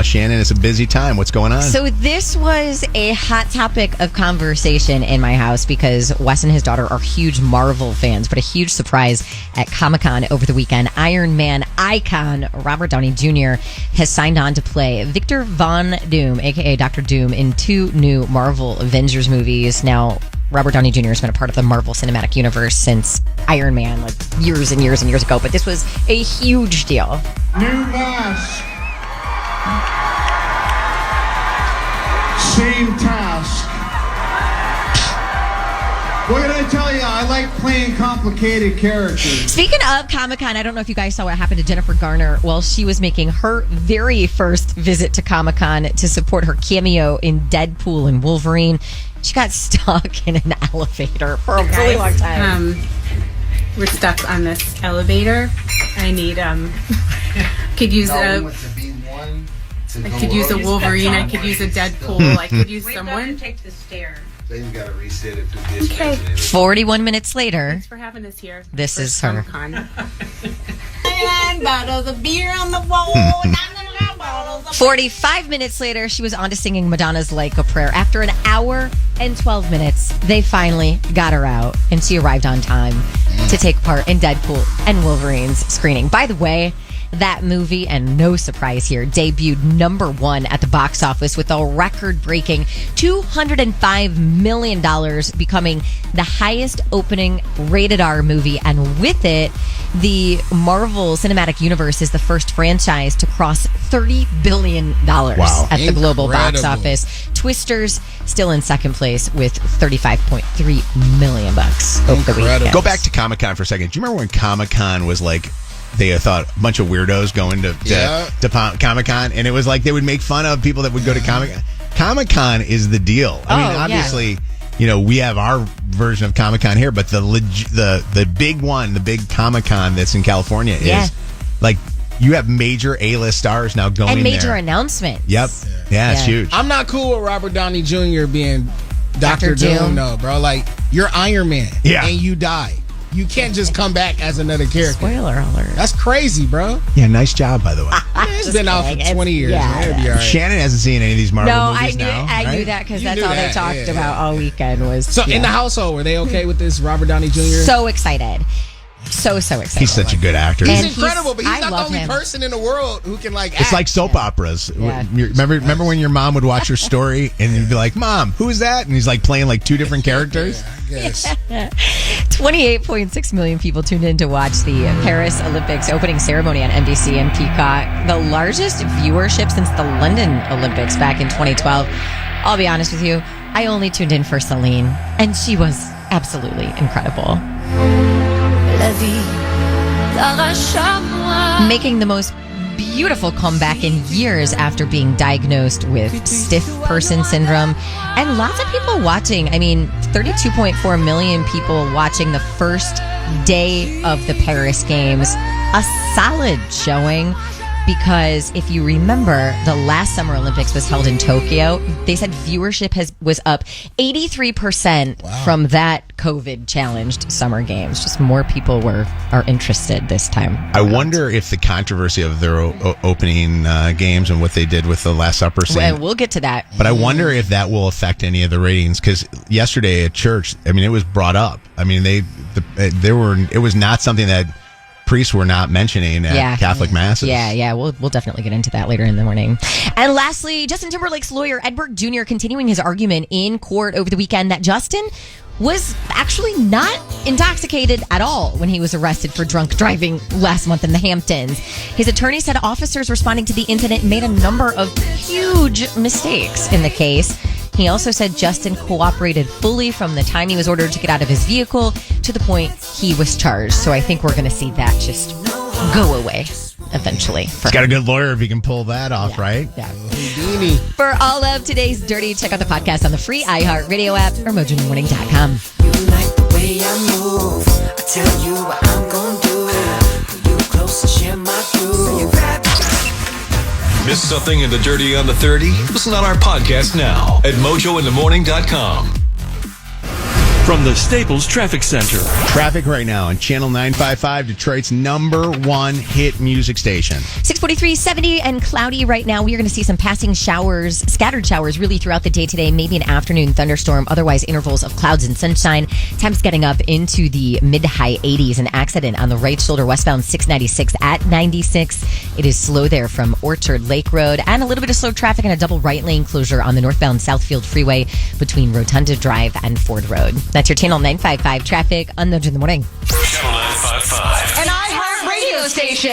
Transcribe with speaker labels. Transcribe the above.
Speaker 1: Shannon, it's a busy time. What's going on?
Speaker 2: So this was a hot topic of conversation in my house because Wes and his daughter are huge Marvel fans, but a huge surprise at Comic-Con over the weekend. Iron Man icon Robert Downey Jr. has signed on to play Victor Von Doom, a.k.a. Dr. Doom, in 2 new Marvel Avengers movies. Now, Robert Downey Jr. has been a part of the Marvel Cinematic Universe since Iron Man, like years and years and years ago, but this was a huge deal.
Speaker 3: New mask. Same task. What can I tell you? I like playing complicated characters.
Speaker 2: Speaking of Comic-Con, I don't know if you guys saw what happened to Jennifer Garner while she was making her very first visit to Comic-Con to support her cameo in Deadpool and Wolverine. She got stuck in an elevator for a really long time.
Speaker 4: We're stuck on this elevator. I need could use I could use a Wolverine. I could use a Deadpool. I could use someone.
Speaker 5: Take the stairs.
Speaker 3: Then you gotta reset it through this.
Speaker 4: Okay.
Speaker 2: 41 minutes later,
Speaker 4: Thanks for having us here.
Speaker 2: this is her.
Speaker 4: And bottles of beer on the wall.
Speaker 2: 45 minutes later, she was on to singing Madonna's Like a Prayer. After an hour and 12 minutes, they finally got her out, and she arrived on time to take part in Deadpool and Wolverine's screening. By the way, that movie, and no surprise here, debuted #1 at the box office with a record-breaking $205 million, becoming the highest opening rated R movie. And with it, the Marvel Cinematic Universe is the first franchise to cross $30 billion at the global box office. Twisters still in second place with $35.3 million over the weekend.
Speaker 1: Go back to Comic-Con for a second. Do you remember when Comic-Con was like, they thought a bunch of weirdos going to Comic-Con, and it was like they would make fun of people that would go to Comic-Con. Comic-Con is the deal. I mean, obviously, we have our version of Comic-Con here, but the big one, the big Comic-Con that's in California is like you have major A-list stars now going
Speaker 2: and major
Speaker 1: there.
Speaker 2: announcements.
Speaker 1: Yep. Yeah, it's huge.
Speaker 6: I'm not cool with Robert Downey Jr. being Dr. Doom. No, bro. Like, you're Iron Man.
Speaker 1: Yeah.
Speaker 6: And you die. You can't just come back as another character.
Speaker 2: Spoiler alert.
Speaker 6: That's crazy, bro.
Speaker 1: Yeah, nice job, by the way.
Speaker 6: It's been out for 20 years.
Speaker 2: Yeah,
Speaker 6: It'll be all right.
Speaker 1: Shannon hasn't seen any of these Marvel movies now.
Speaker 2: I knew that because that's all they talked about all weekend was.
Speaker 6: So in the household, were they okay with this Robert Downey Jr.?
Speaker 2: So excited. So excited.
Speaker 1: He's such a good actor.
Speaker 6: He's incredible, but he's not the only
Speaker 2: him.
Speaker 6: person in the world who can act.
Speaker 1: It's like soap operas.
Speaker 2: Yeah.
Speaker 1: Remember when your mom would watch your story and you'd be like, "Mom, who is that?" And he's like playing like 2 different characters.
Speaker 6: Yes.
Speaker 2: 28.6 million people tuned in to watch the Paris Olympics opening ceremony on NBC and Peacock. The largest viewership since the London Olympics back in 2012. I'll be honest with you, I only tuned in for Celine, and she was absolutely incredible. Making the most beautiful comeback in years after being diagnosed with stiff person syndrome. And lots of people watching. I mean, 32.4 million people watching the first day of the Paris Games. A solid showing. Because if you remember, the last Summer Olympics was held in Tokyo. They said viewership was up 83% from that COVID-challenged Summer Games. Just more people are interested this time.
Speaker 1: I wonder if the controversy of their opening games and what they did with the Last Supper scene.
Speaker 2: Well, we'll get to that.
Speaker 1: But I wonder if that will affect any of the ratings, because yesterday at church, I mean, it was brought up. I mean, it was not something that priests were not mentioning at Catholic masses.
Speaker 2: Yeah, we'll definitely get into that later in the morning. And lastly, Justin Timberlake's lawyer, Ed Burke Jr., continuing his argument in court over the weekend that Justin was actually not intoxicated at all when he was arrested for drunk driving last month in the Hamptons. His attorney said officers responding to the incident made a number of huge mistakes in the case. He also said Justin cooperated fully from the time he was ordered to get out of his vehicle to the point he was charged. So I think we're going to see that just go away eventually.
Speaker 1: He's got a good lawyer if he can pull that off, right?
Speaker 2: Yeah. For all of today's Dirty, check out the podcast on the free iHeartRadio app or mojointhemorning.com.
Speaker 7: You like the way I move. I tell you what I'm going to do. Pull you close and share my groove. So you grab
Speaker 8: Miss something in the Dirty on the 30? Listen on our podcast now at mojointhemorning.com.
Speaker 5: from the Staples Traffic Center.
Speaker 1: Traffic right now on Channel 955, Detroit's #1 hit music station.
Speaker 2: 6:43, 70 and cloudy right now. We are going to see some passing showers, scattered showers really throughout the day today. Maybe an afternoon thunderstorm. Otherwise, intervals of clouds and sunshine. Temps getting up into the mid-high 80s. An accident on the right shoulder westbound 696 at 96. It is slow there from Orchard Lake Road. And a little bit of slow traffic and a double right lane closure on the northbound Southfield Freeway between Rotunda Drive and Ford Road. That's your Channel 955 traffic on Nudge in the Morning.
Speaker 8: Channel 955.
Speaker 9: An iHeart radio station.